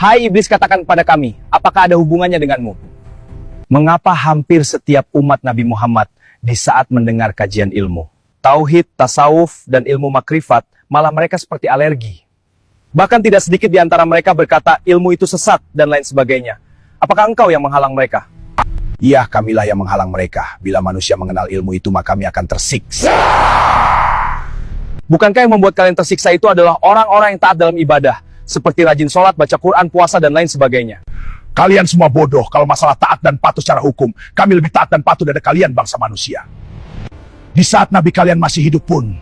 Hai iblis, katakan kepada kami, apakah ada hubungannya denganmu? Mengapa hampir setiap umat Nabi Muhammad di saat mendengar kajian ilmu tauhid, tasawuf, dan ilmu makrifat, malah mereka seperti alergi? Bahkan tidak sedikit di antara mereka berkata ilmu itu sesat dan lain sebagainya. Apakah engkau yang menghalang mereka? Iya, kamilah yang menghalang mereka. Bila manusia mengenal ilmu itu, maka kami akan tersiksa. Bukankah yang membuat kalian tersiksa itu adalah orang-orang yang taat dalam ibadah, seperti rajin sholat, baca Quran, puasa, dan lain sebagainya? Kalian semua bodoh kalau masalah taat dan patuh secara hukum. Kami lebih taat dan patuh dari kalian bangsa manusia. Di saat Nabi kalian masih hidup pun,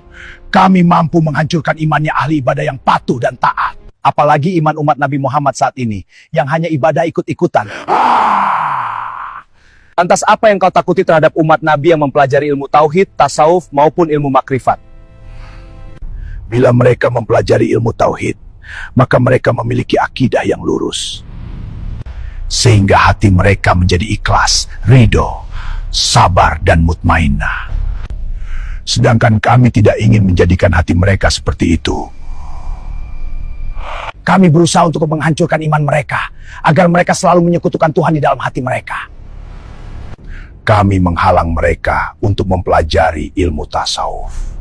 kami mampu menghancurkan imannya ahli ibadah yang patuh dan taat. Apalagi iman umat Nabi Muhammad saat ini, yang hanya ibadah ikut-ikutan. Lantas apa yang kau takuti terhadap umat Nabi yang mempelajari ilmu tauhid, tasawuf, maupun ilmu makrifat? Bila mereka mempelajari ilmu tauhid, maka mereka memiliki akidah yang lurus. Sehingga hati mereka menjadi ikhlas, ridho, sabar, dan mutmainnah. Sedangkan kami tidak ingin menjadikan hati mereka seperti itu. Kami berusaha untuk menghancurkan iman mereka, agar mereka selalu menyekutukan Tuhan di dalam hati mereka. Kami menghalang mereka untuk mempelajari ilmu tasawuf.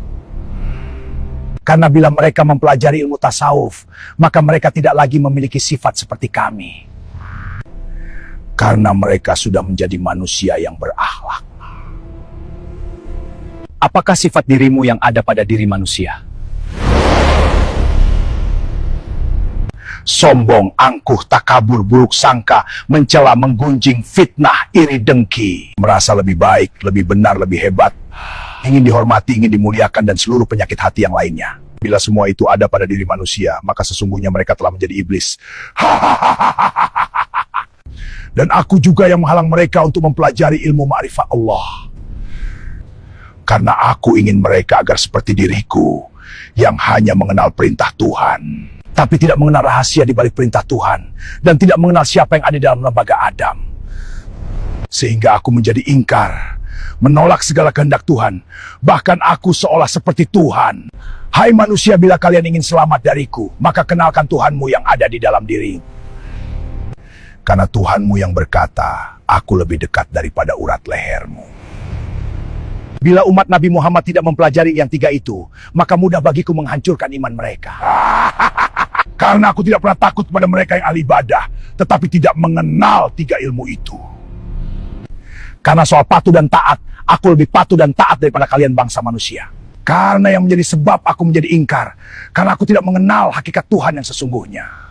Karena bila mereka mempelajari ilmu tasawuf, maka mereka tidak lagi memiliki sifat seperti kami. Karena mereka sudah menjadi manusia yang berakhlak. Apakah sifat dirimu yang ada pada diri manusia? Sombong, angkuh, takabur, buruk sangka, mencela, menggunjing, fitnah, iri, dengki. Merasa lebih baik, lebih benar, lebih hebat. Ingin dihormati, ingin dimuliakan, dan seluruh penyakit hati yang lainnya. Bila semua itu ada pada diri manusia, maka sesungguhnya mereka telah menjadi iblis. Dan aku juga yang menghalang mereka untuk mempelajari ilmu ma'rifat Allah. Karena aku ingin mereka agar seperti diriku, yang hanya mengenal perintah Tuhan, tapi tidak mengenal rahasia di balik perintah Tuhan, dan tidak mengenal siapa yang ada di dalam lembaga Adam. Sehingga aku menjadi ingkar, menolak segala kehendak Tuhan, bahkan aku seolah seperti Tuhan. Hai manusia, bila kalian ingin selamat dariku, maka kenalkan Tuhanmu yang ada di dalam diri. Karena Tuhanmu yang berkata, aku lebih dekat daripada urat lehermu. Bila umat Nabi Muhammad tidak mempelajari yang tiga itu, maka mudah bagiku menghancurkan iman mereka. Karena aku tidak pernah takut pada mereka yang ahli ibadah, tetapi tidak mengenal tiga ilmu itu. Karena soal patuh dan taat, aku lebih patuh dan taat daripada kalian bangsa manusia. Karena yang menjadi sebab aku menjadi ingkar, karena aku tidak mengenal hakikat Tuhan yang sesungguhnya.